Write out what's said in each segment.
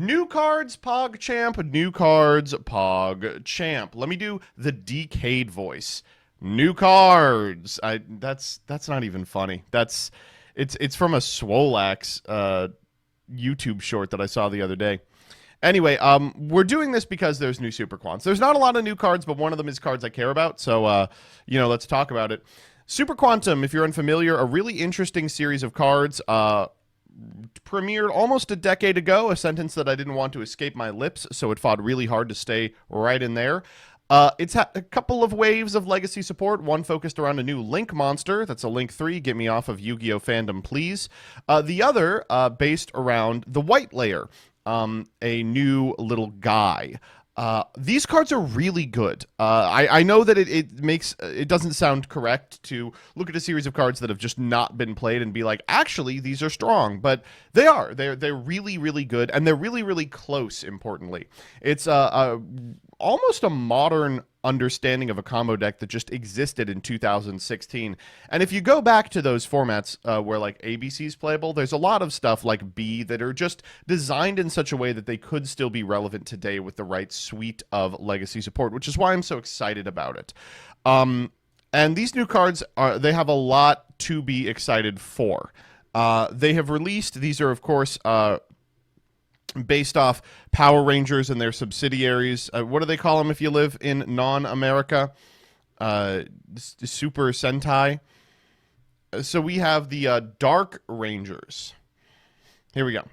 New cards, PogChamp. New cards, PogChamp. Let me do the decayed voice. New cards. That's not even funny. It's from a Swolax YouTube short that I saw the other day. Anyway, we're doing this because there's new Super Quants. There's not a lot of new cards, but one of them is cards I care about. So, let's talk about it. Super Quantum, if you're unfamiliar, a really interesting series of cards. Premiered almost a decade ago, a sentence that I didn't want to escape my lips, so it fought really hard to stay right in there. It's had a couple of waves of legacy support, one focused around a new Link monster. That's a Link 3. Get me off of Yu-Gi-Oh! Fandom, please. The other based around the White Layer, a new little guy. These cards are really good. I know that it doesn't sound correct to look at a series of cards that have just not been played and be like, actually, these are strong, but they are. They're really, really good, and they're really, really close, importantly. It's almost a modern understanding of a combo deck that just existed in 2016. And if you go back to those formats where like ABC's playable, there's a lot of stuff like B that are just designed in such a way that they could still be relevant today with the right suite of legacy support, which is why I'm so excited about it. And these new cards, they have a lot to be excited for. They have released, these are of course based off Power Rangers and their subsidiaries. What do they call them if you live in non-America? Super Sentai. So we have the Dark Rangers. Here we go.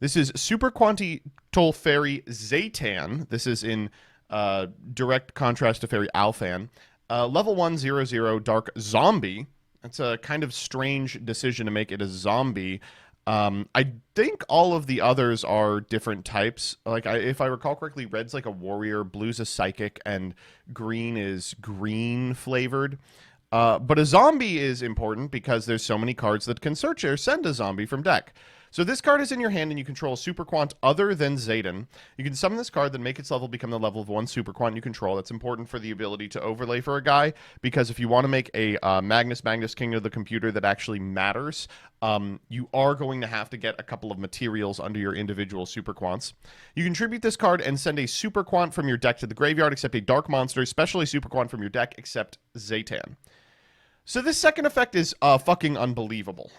This is Super Quantital Fairy Zaytan. This is in direct contrast to Fairy Alphan. Level 1/0/0 Dark Zombie. That's a kind of strange decision to make it a zombie. I think all of the others are different types. Like, if I recall correctly, red's like a warrior, blue's a psychic, and green is green flavored. But a zombie is important because there's so many cards that can search or send a zombie from deck. So this card is in your hand and you control a Super Quant other than Zayden. You can summon this card, then make its level become the level of one Super Quant you control. That's important for the ability to overlay for a guy, because if you want to make a Magnus King of the computer that actually matters, you are going to have to get a couple of materials under your individual Super Quants. You contribute this card and send a Super Quant from your deck to the graveyard, except a Dark Monster, especially Super Quant from your deck, except Zaytan. So this second effect is fucking unbelievable.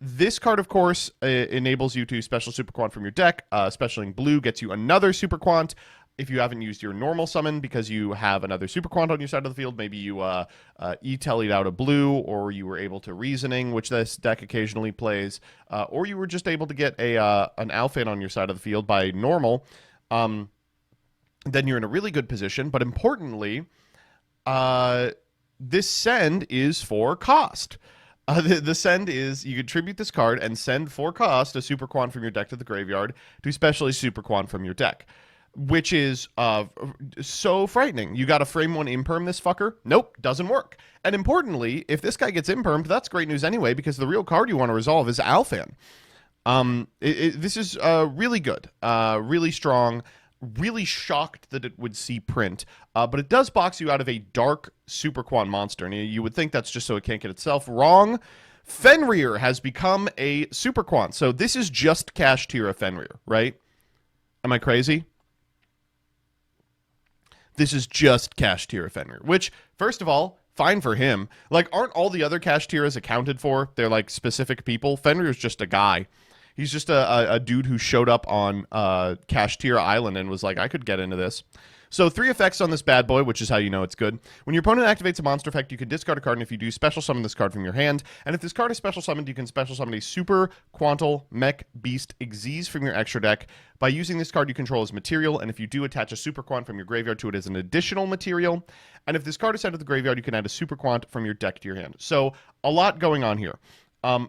This card, of course, enables you to special Super Quant from your deck. Specialing blue gets you another Super Quant. If you haven't used your normal summon because you have another Super Quant on your side of the field, maybe you E-Tellied out a blue, or you were able to Reasoning, which this deck occasionally plays, or you were just able to get an Alphan on your side of the field by normal, then you're in a really good position. But importantly, this send is for cost. The send is you contribute this card and send for cost a Super Quant from your deck to the graveyard to specially Super Quant from your deck, which is so frightening. You got to frame one imperm this fucker? Nope, doesn't work. And importantly, if this guy gets impermed, that's great news anyway, because the real card you want to resolve is Alphan. This is really good, really strong. Really shocked that it would see print, but it does box you out of a dark Super Quant monster, and you would think that's just so it can't get itself. Wrong. Fenrir has become a Super Quant, so this is just Kashtira Fenrir, right? Am I crazy? This is just Kashtira Fenrir, which, first of all, fine for him. Like, aren't all the other Kashtiras accounted for? They're like specific people. Fenrir's just a guy. He's just a dude who showed up on Kashtira Island and was like, I could get into this. So 3 effects on this bad boy, which is how you know it's good. When your opponent activates a monster effect, you can discard a card, and if you do, special summon this card from your hand. And if this card is special summoned, you can special summon a Super Quantal Mech Beast Xyz from your extra deck. By using this card you control as material, and if you do, attach a Super Quant from your graveyard to it as an additional material. And if this card is sent to the graveyard, you can add a Super Quant from your deck to your hand. So a lot going on here.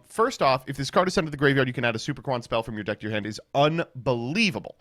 First off, if this card is sent to the graveyard, you can add a Super Quant spell from your deck to your hand is unbelievable.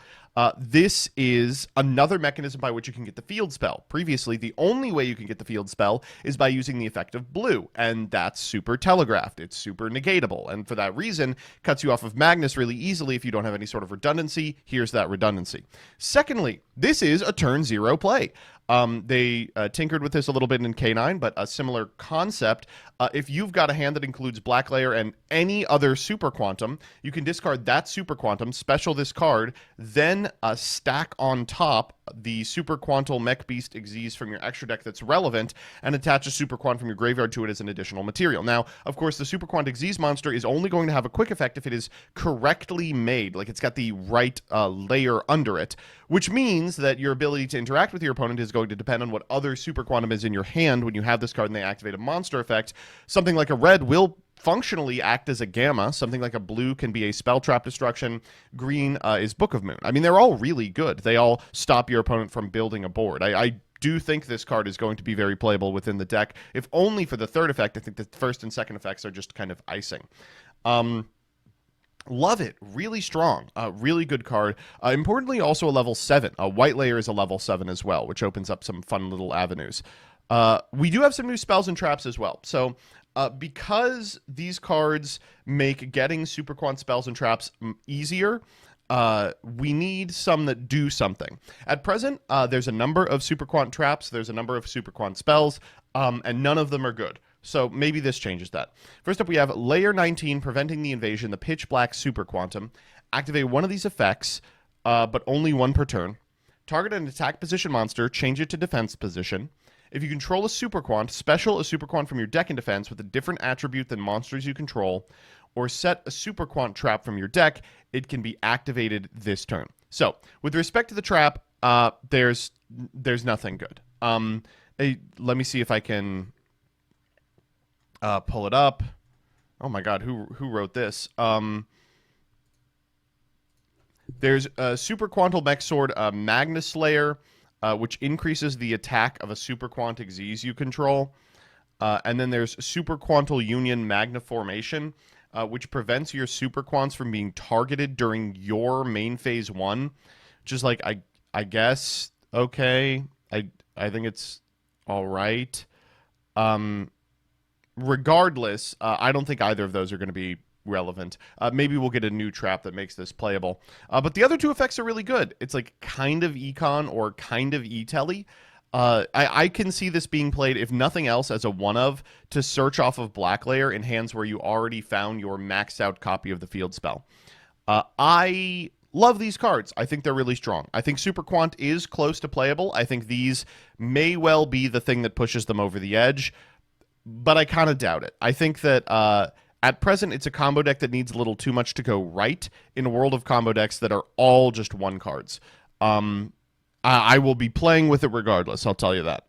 This is another mechanism by which you can get the field spell. Previously, the only way you can get the field spell is by using the effect of blue, and that's super telegraphed. It's super negatable, and for that reason, cuts you off of Magnus really easily if you don't have any sort of redundancy. Here's that redundancy. Secondly, this is a turn 0 play. They tinkered with this a little bit in K9, but a similar concept. If you've got a hand that includes Black Layer and any other Super Quantum, you can discard that Super Quantum, special this card, then stack on top the Super Quantal Mech Beast Xyz from your extra deck that's relevant, and attach a Super Quant from your graveyard to it as an additional material. Now, of course, the Super Quant Xyz monster is only going to have a quick effect if it is correctly made, like it's got the right layer under it, which means that your ability to interact with your opponent is going to depend on what other Super Quantum is in your hand when you have this card and they activate a monster effect. Something like a red will functionally act as a gamma. Something like a blue can be a spell trap destruction. Green is Book of Moon. I mean, they're all really good. They all stop your opponent from building a board. I do think this card is going to be very playable within the deck, if only for the third effect. I think the first and second effects are just kind of icing. Love it. Really strong. Really good card. Importantly, also a level 7. White Layer is a level 7 as well, which opens up some fun little avenues. We do have some new spells and traps as well. So because these cards make getting Super Quant spells and traps easier, we need some that do something. At present, there's a number of Super Quant traps, there's a number of Super Quant spells, and none of them are good. So maybe this changes that. First up, we have Layer 19, Preventing the Invasion, the Pitch Black Super Quantum. Activate one of these effects, but only one per turn. Target an attack position monster, change it to defense position. If you control a Super Quant, special a Super Quant from your deck in defense with a different attribute than monsters you control, or set a Super Quant trap from your deck. It can be activated this turn. So, with respect to the trap, there's nothing good. Let me see if I can pull it up. Oh my god, who wrote this? There's a Super Quantal Mech Sword, Magnus Slayer, which increases the attack of a Super Quant Xyz you control. And then there's Super Quantal Union Magniformation, which prevents your Super Quants from being targeted during your main phase 1. Which is like, I guess, okay. I think it's alright. Regardless, I don't think either of those are going to be relevant. Maybe we'll get a new trap that makes this playable. But the other two effects are really good. It's like kind of econ or kind of e-telly. I can see this being played, if nothing else, as a one-of to search off of Black Layer in hands where you already found your maxed out copy of the field spell. I love these cards. I think they're really strong. I think Super Quant is close to playable. I think these may well be the thing that pushes them over the edge, but I kind of doubt it. I think that at present, it's a combo deck that needs a little too much to go right in a world of combo decks that are all just one cards. I will be playing with it regardless, I'll tell you that.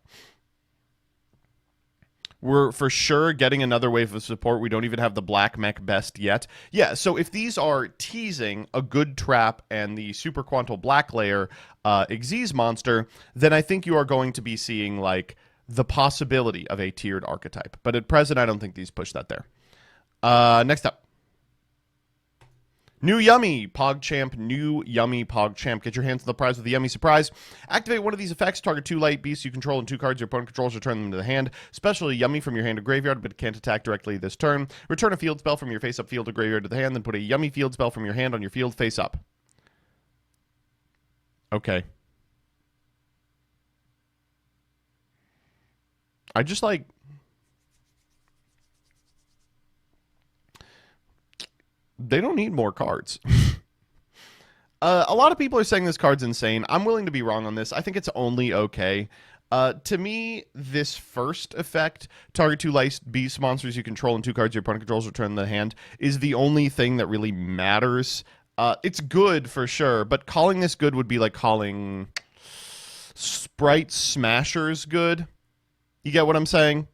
We're for sure getting another wave of support. We don't even have the Black Mech Best yet. Yeah, so if these are teasing a good trap and the Super Quantal Black Layer Xyz monster, then I think you are going to be seeing like the possibility of a tiered archetype. But at present, I don't think these push that there. Next up. New Yummy PogChamp, new Yummy PogChamp. Get your hands on the prize with the Yummy Surprise. Activate one of these effects. Target 2 light beasts you control and 2 cards your opponent controls. Return them to the hand. Specially Yummy from your hand to graveyard, but can't attack directly this turn. Return a field spell from your face-up field to graveyard to the hand, then put a Yummy field spell from your hand on your field face-up. Okay. I just like... They don't need more cards. A lot of people are saying this card's insane. I'm willing to be wrong on this. I think it's only okay. To me, this first effect, target 2 light beast monsters you control and 2 cards your opponent controls return to the hand, is the only thing that really matters. It's good for sure, but calling this good would be like calling Sprite Smashers good. You get what I'm saying?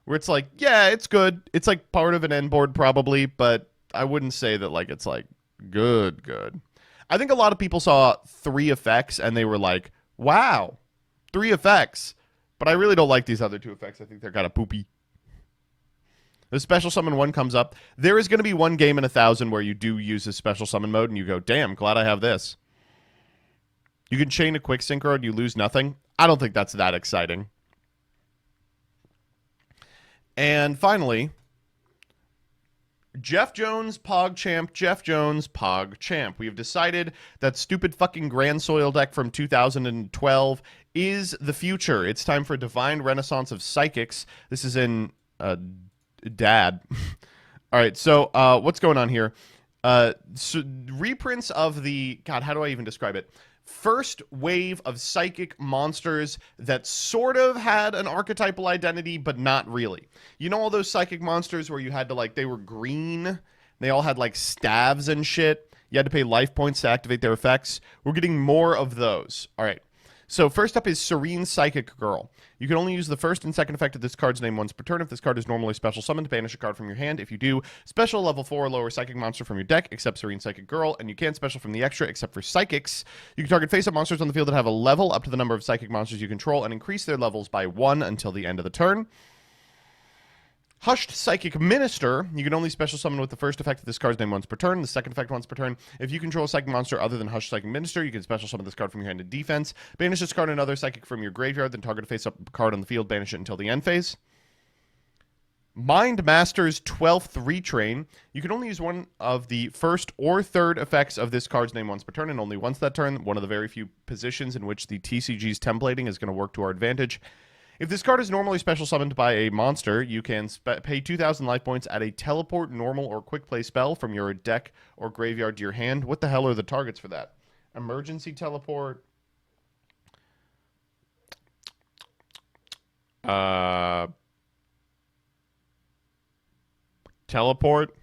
Where it's like, yeah, it's good. It's like part of an end board probably, but I wouldn't say that like it's like good. I think a lot of people saw 3 effects and they were like, wow, 3 effects. But I really don't like these other 2 effects. I think they're kind of poopy. The special summon one comes up. There is going to be one game in 1,000 where you do use this special summon mode and you go, damn, glad I have this. You can chain a quick synchro and you lose nothing. I don't think that's that exciting. And finally, Jeff Jones, PogChamp, Jeff Jones, PogChamp. We have decided that stupid fucking Grand Soil deck from 2012 is the future. It's time for a divine renaissance of psychics. This is in Dad. All right, so what's going on here? So reprints of the... God, how do I even describe it? First wave of psychic monsters that sort of had an archetypal identity, but not really. You know all those psychic monsters where you had to, like, they were green? They all had, like, staves and shit? You had to pay life points to activate their effects? We're getting more of those. All right. So first up is Serene Psychic Girl. You can only use the first and second effect of this card's name once per turn. If this card is normally special summoned, banish a card from your hand. If you do, special level 4 or lower psychic monster from your deck, except Serene Psychic Girl, and you can't special from the extra except for psychics. You can target face-up monsters on the field that have a level up to the number of psychic monsters you control and increase their levels by 1 until the end of the turn. Hushed Psychic Minister. You can only special summon with the first effect of this card's name once per turn, the second effect once per turn. If you control a psychic monster other than Hushed Psychic Minister, you can special summon this card from your hand in defense. Banish this card and another psychic from your graveyard, then target a face-up card on the field, banish it until the end phase. Mind Master's 12th Retrain. You can only use one of the first or third effects of this card's name once per turn, and only once that turn. One of the very few positions in which the TCG's templating is going to work to our advantage. If this card is normally special summoned by a monster, you can pay 2,000 life points, add a teleport, normal, or quick play spell from your deck or graveyard to your hand. What the hell are the targets for that? Emergency teleport. Teleport.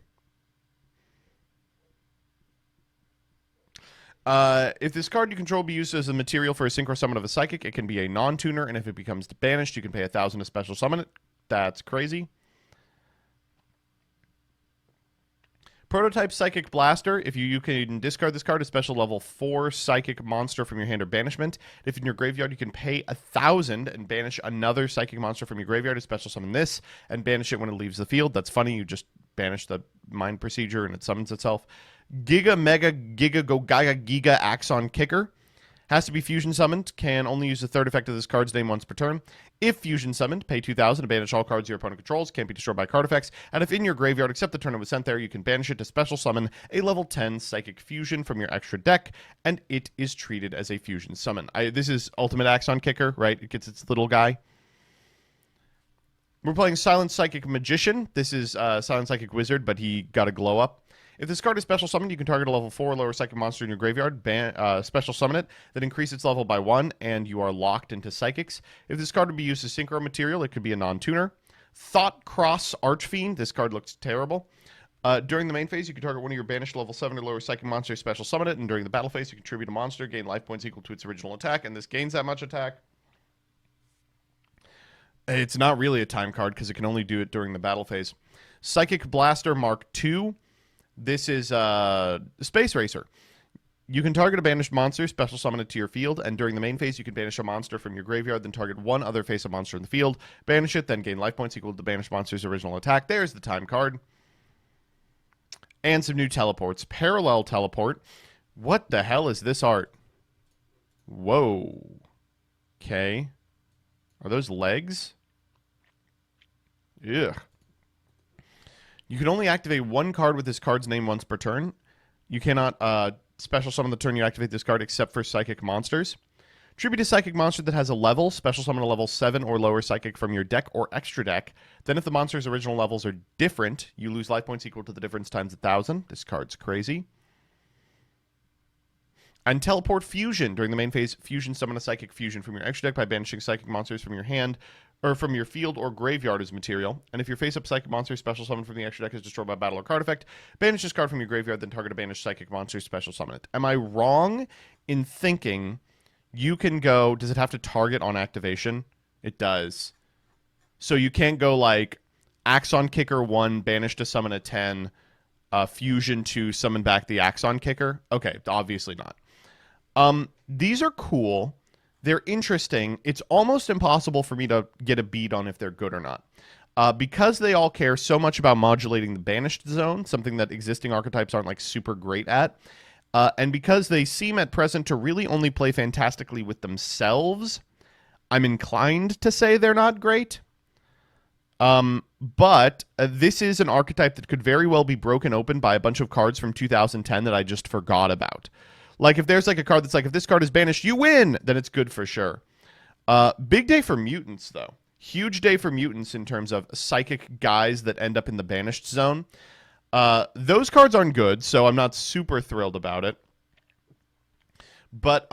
If this card you control be used as a material for a synchro summon of a psychic, it can be a non-tuner, and if it becomes banished, you can pay 1,000 to special summon it. That's crazy. Prototype Psychic Blaster. If you can discard this card, a special level 4 psychic monster from your hand or banishment. If in your graveyard, you can pay 1,000 and banish another psychic monster from your graveyard to special summon this and banish it when it leaves the field. That's funny. You just banish the mind procedure and it summons itself. Giga Mega Giga Go Gaga Giga Axon Kicker. Has to be fusion summoned. Can only use the third effect of this card's name once per turn. If fusion summoned, pay 2,000 to banish all cards your opponent controls. Can't be destroyed by card effects. And if in your graveyard, except the turn it was sent there, you can banish it to special summon a level 10 Psychic Fusion from your extra deck, and it is treated as a fusion summon. This is Ultimate Axon Kicker, right? It gets its little guy. We're playing Silent Psychic Magician. This is Silent Psychic Wizard, but he got a glow up. If this card is special summoned, you can target a level 4 or lower psychic monster in your graveyard, special summon it, then increase its level by 1, and you are locked into psychics. If this card would be used as synchro material, it could be a non-tuner. Thought Cross Archfiend. This card looks terrible. During the main phase, you can target one of your banished level 7 or lower psychic monsters, special summon it, and during the battle phase, you contribute a monster, gain life points equal to its original attack, and this gains that much attack. It's not really a time card because it can only do it during the battle phase. Psychic Blaster Mark II. This is Space Racer. You can target a banished monster, special summon it to your field, and during the main phase, you can banish a monster from your graveyard, then target one other face-up monster in the field, banish it, then gain life points equal to the banished monster's original attack. There's the time card. And some new teleports. Parallel Teleport. What the hell is this art? Whoa. Okay. Are those legs? Ugh. You can only activate one card with this card's name once per turn. You cannot special summon the turn you activate this card except for psychic monsters. Tribute a psychic monster that has a level. Special summon a level 7 or lower psychic from your deck or extra deck. Then if the monster's original levels are different, you lose life points equal to the difference times 1,000. This card's crazy. And Teleport Fusion. During the main phase, fusion summon a psychic fusion from your extra deck by banishing psychic monsters from your hand or from your field or graveyard as material. And if your face-up psychic monster special summon from the extra deck is destroyed by battle or card effect, banish this card from your graveyard, then target a banished psychic monster, special summon it. Am I wrong in thinking you can go... Does it have to target on activation? It does. So you can't go like Axon Kicker 1, banish to summon a 10, fusion to summon back the Axon Kicker? Okay, obviously not. These are cool. They're interesting. It's almost impossible for me to get a beat on if they're good or not. Because they all care so much about modulating the banished zone, something that existing archetypes aren't like super great at, and because they seem at present to really only play fantastically with themselves, I'm inclined to say they're not great. But this is an archetype that could very well be broken open by a bunch of cards from 2010 that I just forgot about. Like if there's like a card that's like, if this card is banished, you win, then it's good for sure. Big day for mutants, though. Huge day for mutants in terms of psychic guys that end up in the banished zone. Those cards aren't good, so I'm not super thrilled about it. But,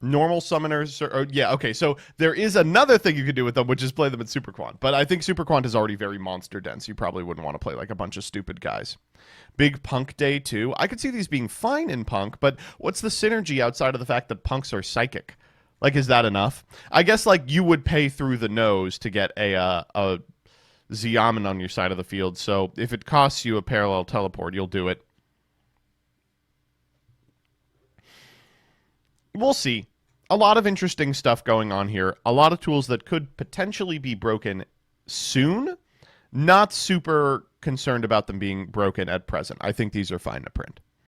normal summoners yeah, okay, so there is another thing you could do with them, which is play them in Super Quant. But I think Super Quant is already very monster dense. You probably wouldn't want to play like a bunch of stupid guys. Big Punk Day, too. I could see these being fine in Punk, but what's the synergy outside of the fact that Punks are psychic? Like, is that enough? I guess, like, you would pay through the nose to get a Xiamen on your side of the field, so if it costs you a parallel teleport, you'll do it. We'll see. A lot of interesting stuff going on here. A lot of tools that could potentially be broken soon. Not super concerned about them being broken at present. I think these are fine to print.